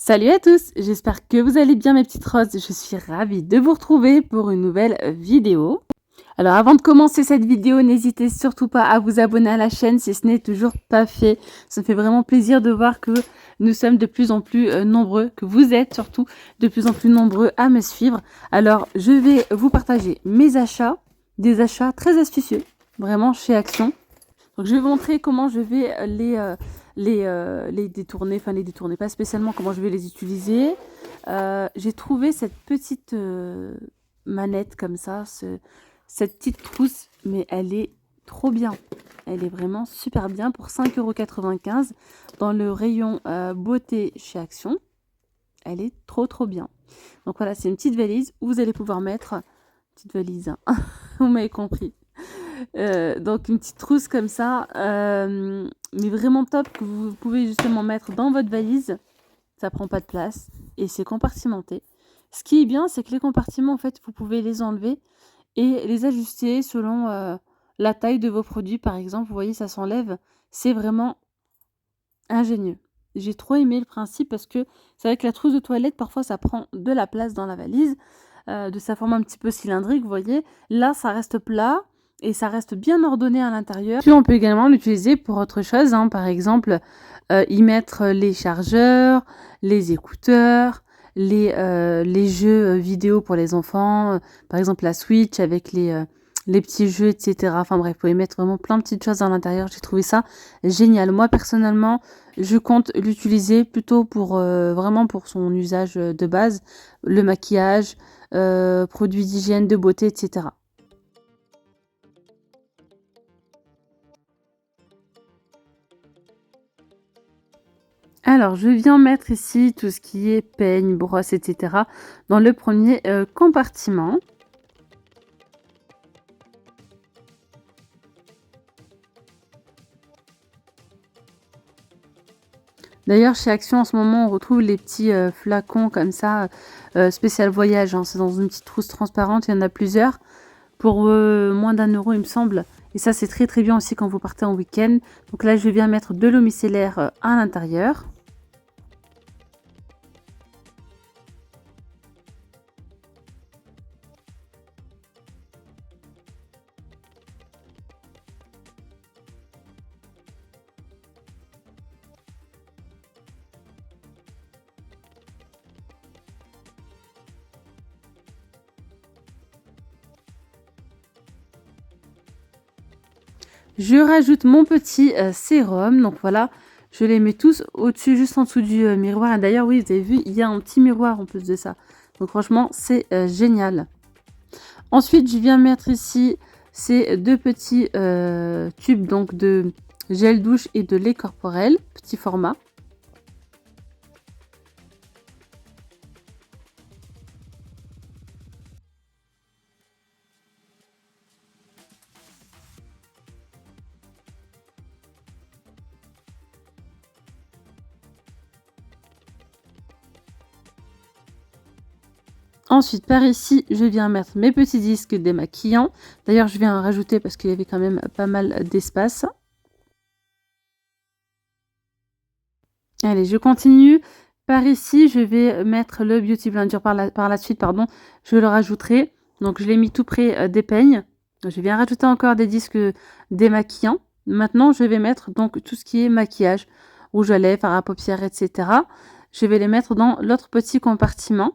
Salut à tous, j'espère que vous allez bien mes petites roses. Je suis ravie de vous retrouver pour une nouvelle vidéo. Alors avant de commencer cette vidéo, n'hésitez surtout pas à vous abonner à la chaîne si ce n'est toujours pas fait. Ça me fait vraiment plaisir de voir que nous sommes de plus en plus nombreux, que vous êtes surtout de plus en plus nombreux à me suivre. Alors je vais vous partager mes achats, des achats très astucieux, vraiment chez Action. Donc je vais vous montrer comment je vais les détourner, enfin les détourner, pas spécialement comment je vais les utiliser. J'ai trouvé cette petite manette comme ça, cette petite trousse, mais elle est trop bien. Elle est vraiment super bien pour 5,95 € dans le rayon beauté chez Action. Elle est trop bien. Donc voilà, c'est une petite valise où vous allez pouvoir mettre, petite valise, hein. Vous m'avez compris. Donc une petite trousse comme ça, mais vraiment top, que vous pouvez justement mettre dans votre valise. Ça prend pas de place et c'est compartimenté. Ce qui est bien, c'est que les compartiments, en fait, vous pouvez les enlever et les ajuster selon la taille de vos produits. Par exemple, vous voyez, ça s'enlève. C'est vraiment ingénieux. J'ai trop aimé le principe parce que c'est vrai que la trousse de toilette, parfois, ça prend de la place dans la valise, de sa forme un petit peu cylindrique, vous voyez. Là, ça reste plat et ça reste bien ordonné à l'intérieur. Puis on peut également l'utiliser pour autre chose, hein. Par exemple, y mettre les chargeurs, les écouteurs, les jeux vidéo pour les enfants, par exemple la Switch avec les petits jeux, etc. Enfin bref, vous pouvez mettre vraiment plein de petites choses à l'intérieur. J'ai trouvé ça génial. Moi, personnellement, je compte l'utiliser plutôt pour vraiment pour son usage de base, le maquillage, produits d'hygiène, de beauté, etc. Alors, je viens mettre ici tout ce qui est peigne, brosse, etc. dans le premier compartiment. D'ailleurs, chez Action, en ce moment, on retrouve les petits flacons comme ça, spécial voyage, hein. C'est dans une petite trousse transparente, il y en a plusieurs, pour moins d'1 €, il me semble. Et ça, c'est très bien aussi quand vous partez en week-end. Donc là, je viens mettre de l'eau micellaire à l'intérieur. Je rajoute mon petit sérum. Donc voilà, je les mets tous au-dessus, juste en dessous du miroir. Et d'ailleurs, oui, vous avez vu, il y a un petit miroir en plus de ça. Donc franchement, c'est génial. Ensuite, je viens mettre ici ces deux petits tubes donc de gel douche et de lait corporel, petit format. Ensuite, par ici, je viens mettre mes petits disques démaquillants. D'ailleurs, je viens en rajouter parce qu'il y avait quand même pas mal d'espace. Allez, je continue. Par ici, je vais mettre le Beauty Blender par la suite, pardon. Je le rajouterai. Donc, je l'ai mis tout près des peignes. Je viens rajouter encore des disques démaquillants. Maintenant, je vais mettre donc tout ce qui est maquillage, rouge à lèvres, fard à paupières, etc. Je vais les mettre dans l'autre petit compartiment.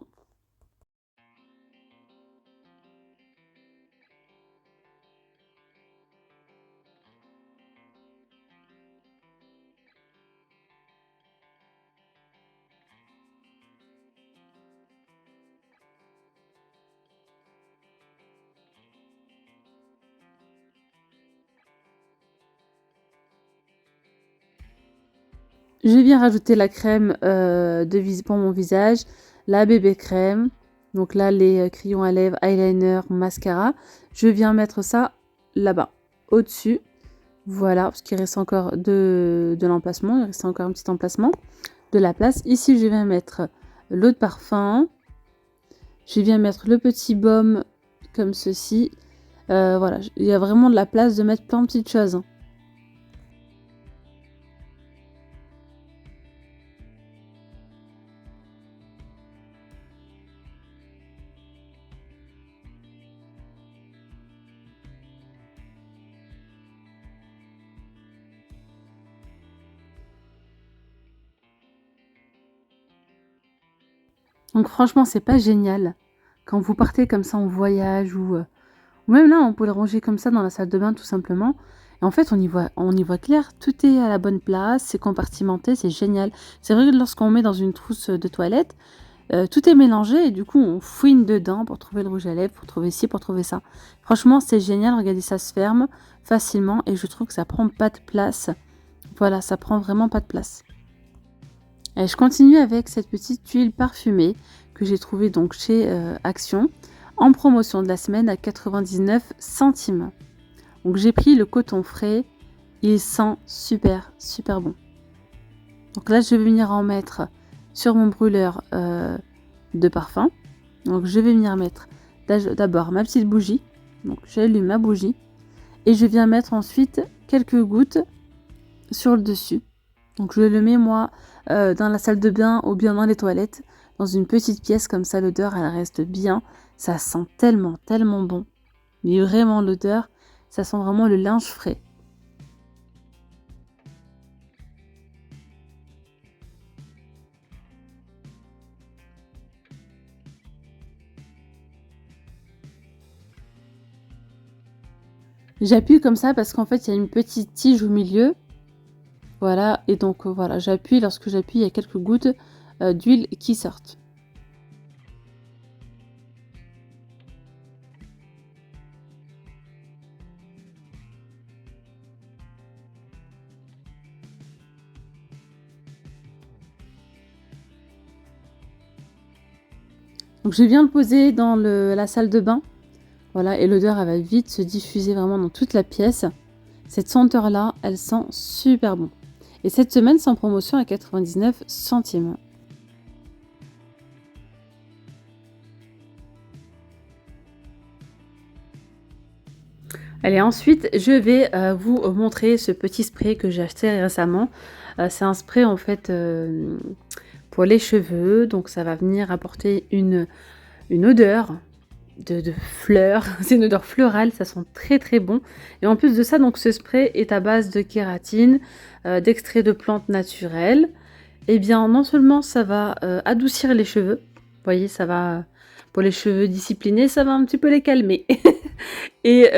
Je viens rajouter la crème pour mon visage, la bébé crème. Donc là, les crayons à lèvres, eyeliner, mascara. Je viens mettre ça là-bas, au-dessus. Voilà, parce qu'il reste encore de l'emplacement. Il reste encore un petit emplacement de la place. Ici, je viens mettre l'eau de parfum. Je viens mettre le petit baume comme ceci. Voilà, il y a vraiment de la place de mettre plein de petites choses. Donc franchement, c'est pas génial quand vous partez comme ça en voyage ou même là, on peut le ranger comme ça dans la salle de bain tout simplement. Et en fait, on y voit clair, tout est à la bonne place, c'est compartimenté, c'est génial. C'est vrai que lorsqu'on met dans une trousse de toilette, tout est mélangé et du coup, on fouine dedans pour trouver le rouge à lèvres, pour trouver ci, pour trouver ça. Franchement, c'est génial. Regardez, ça se ferme facilement et je trouve que ça prend pas de place. Voilà, ça prend vraiment pas de place. Et je continue avec cette petite tuile parfumée que j'ai trouvée donc chez Action en promotion de la semaine à 99 centimes. Donc j'ai pris le coton frais, il sent super super bon. Donc là je vais venir en mettre sur mon brûleur de parfum. Donc je vais venir mettre d'abord ma petite bougie. Donc j'allume ma bougie et je viens mettre ensuite quelques gouttes sur le dessus. Donc je le mets moi dans la salle de bain ou bien dans les toilettes, dans une petite pièce comme ça l'odeur elle reste bien. Ça sent tellement tellement bon. Mais vraiment l'odeur, ça sent vraiment le linge frais. J'appuie comme ça parce qu'en fait il y a une petite tige au milieu. Voilà, et donc voilà, j'appuie, lorsque j'appuie, il y a quelques gouttes d'huile qui sortent. Donc je viens le poser dans la salle de bain. Voilà, et l'odeur elle va vite se diffuser vraiment dans toute la pièce. Cette senteur là, elle sent super bon. Et cette semaine, c'est en promotion à 99 centimes. Allez, ensuite, je vais vous montrer ce petit spray que j'ai acheté récemment. C'est un spray en fait pour les cheveux, donc ça va venir apporter une odeur de fleurs. C'est une odeur florale, ça sent très très bon. Et en plus de ça, donc ce spray est à base de kératine, d'extrait de plantes naturelles. Eh bien, non seulement ça va adoucir les cheveux, vous voyez, ça va, pour les cheveux disciplinés, ça va un petit peu les calmer. Et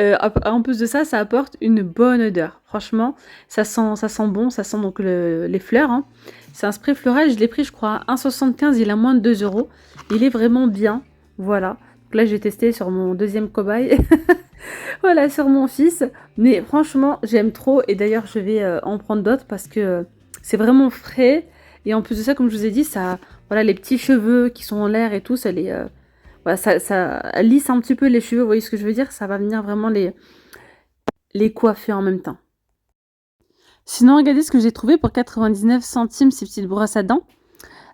en plus de ça, ça apporte une bonne odeur. Franchement, ça sent bon, ça sent donc les fleurs. Hein. C'est un spray floral, je l'ai pris, je crois, à 1,75 €, il a moins de 2 euros. Il est vraiment bien, voilà. Donc là, j'ai testé sur mon deuxième cobaye. Voilà, sur mon fils. Mais franchement, j'aime trop. Et d'ailleurs, je vais en prendre d'autres parce que c'est vraiment frais. Et en plus de ça, comme je vous ai dit, ça, voilà, les petits cheveux qui sont en l'air et tout, ça les, voilà, ça lisse un petit peu les cheveux. Vous voyez ce que je veux dire? Ça va venir vraiment les coiffer en même temps. Sinon, regardez ce que j'ai trouvé pour 99 centimes, ces petites brosses à dents.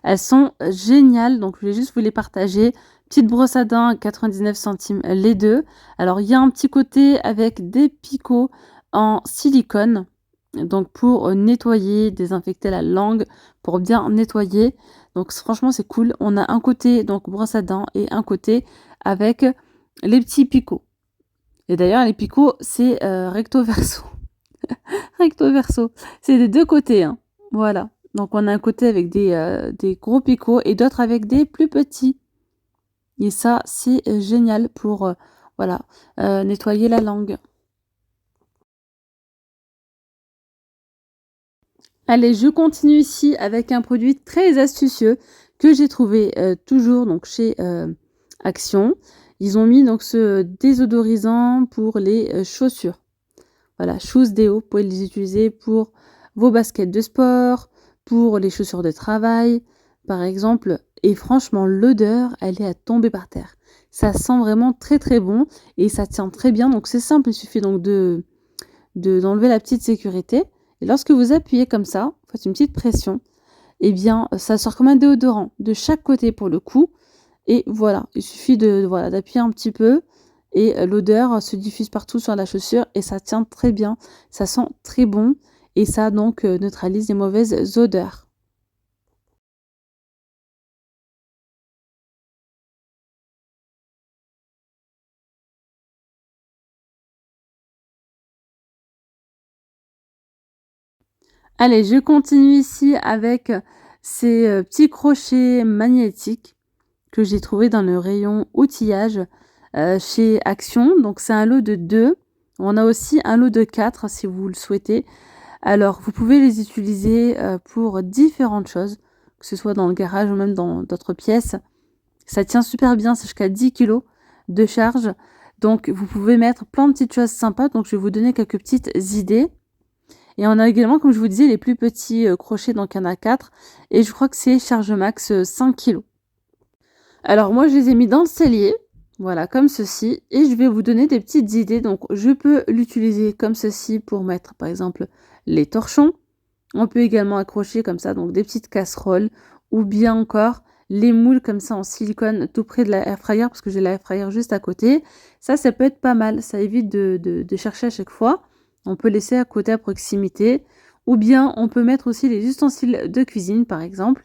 Elles sont géniales, donc je voulais juste vous les partager. Petite brosse à dents, 99 centimes les deux. Alors, il y a un petit côté avec des picots en silicone. Donc, pour nettoyer, désinfecter la langue, pour bien nettoyer. Donc, franchement, c'est cool. On a un côté, donc, brosse à dents et un côté avec les petits picots. Et d'ailleurs, les picots, c'est recto verso. Recto verso. C'est des deux côtés, hein. Voilà. Donc, on a un côté avec des gros picots et d'autres avec des plus petits. Et ça, c'est génial pour voilà, nettoyer la langue. Allez, je continue ici avec un produit très astucieux que j'ai trouvé toujours donc chez Action. Ils ont mis donc ce désodorisant pour les chaussures. Voilà, Shoes Deo, vous pouvez les utiliser pour vos baskets de sport, pour les chaussures de travail, par exemple. Et franchement, l'odeur, elle est à tomber par terre. Ça sent vraiment très très bon et ça tient très bien. Donc c'est simple, il suffit donc d'enlever la petite sécurité. Et lorsque vous appuyez comme ça, vous faites une petite pression, eh bien ça sort comme un déodorant de chaque côté pour le coup. Et voilà, il suffit voilà, d'appuyer un petit peu et l'odeur se diffuse partout sur la chaussure et ça tient très bien. Ça sent très bon et ça donc neutralise les mauvaises odeurs. Allez, je continue ici avec ces petits crochets magnétiques. que j'ai trouvé dans le rayon outillage chez Action. Donc c'est un lot de 2. On a aussi un lot de 4 si vous le souhaitez. Alors vous pouvez les utiliser pour différentes choses, que ce soit dans le garage ou même dans d'autres pièces. Ça tient super bien, c'est jusqu'à 10 kg de charge. Donc vous pouvez mettre plein de petites choses sympas. Donc je vais vous donner quelques petites idées. Et on a également, comme je vous disais, les plus petits crochets, donc il y en a 4. Et je crois que c'est charge max 5 kg. Alors moi je les ai mis dans le cellier, voilà, comme ceci. Et je vais vous donner des petites idées. Donc je peux l'utiliser comme ceci pour mettre par exemple les torchons. On peut également accrocher comme ça, donc des petites casseroles. Ou bien encore les moules comme ça en silicone tout près de la air fryer, parce que j'ai la air fryer juste à côté. Ça peut être pas mal, ça évite de chercher à chaque fois. On peut laisser à côté à proximité. Ou bien on peut mettre aussi les ustensiles de cuisine par exemple.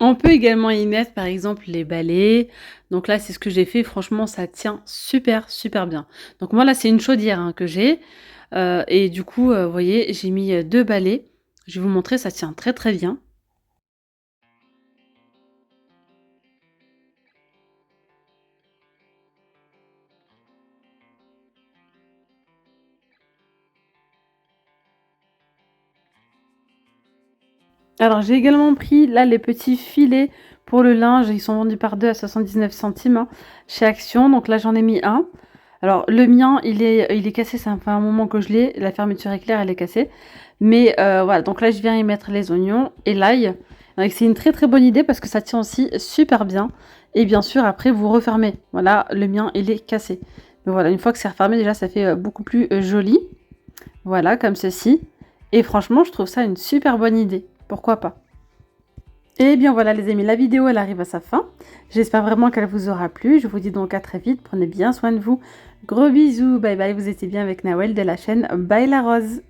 On peut également y mettre par exemple les balais. Donc là c'est ce que j'ai fait, franchement ça tient super super bien. Donc moi là c'est une chaudière hein, que j'ai. Et du coup vous voyez j'ai mis 2 balais. Je vais vous montrer, ça tient très très bien. Alors j'ai également pris là les petits filets pour le linge, ils sont vendus par 2 à 79 centimes hein, chez Action. Donc là j'en ai mis un. Alors le mien il est cassé, ça fait un moment que je l'ai, la fermeture éclair elle est cassée. Mais voilà, donc là je viens y mettre les oignons et l'ail. Donc c'est une très très bonne idée parce que ça tient aussi super bien. Et bien sûr après vous refermez. Voilà, le mien il est cassé. Mais voilà, une fois que c'est refermé déjà ça fait beaucoup plus joli. Voilà, comme ceci. Et franchement je trouve ça une super bonne idée. Pourquoi pas? Et bien voilà les amis, la vidéo elle arrive à sa fin. J'espère vraiment qu'elle vous aura plu. Je vous dis donc à très vite. Prenez bien soin de vous. Gros bisous. Bye bye. Vous étiez bien avec Nawel de la chaîne Bye la Rose.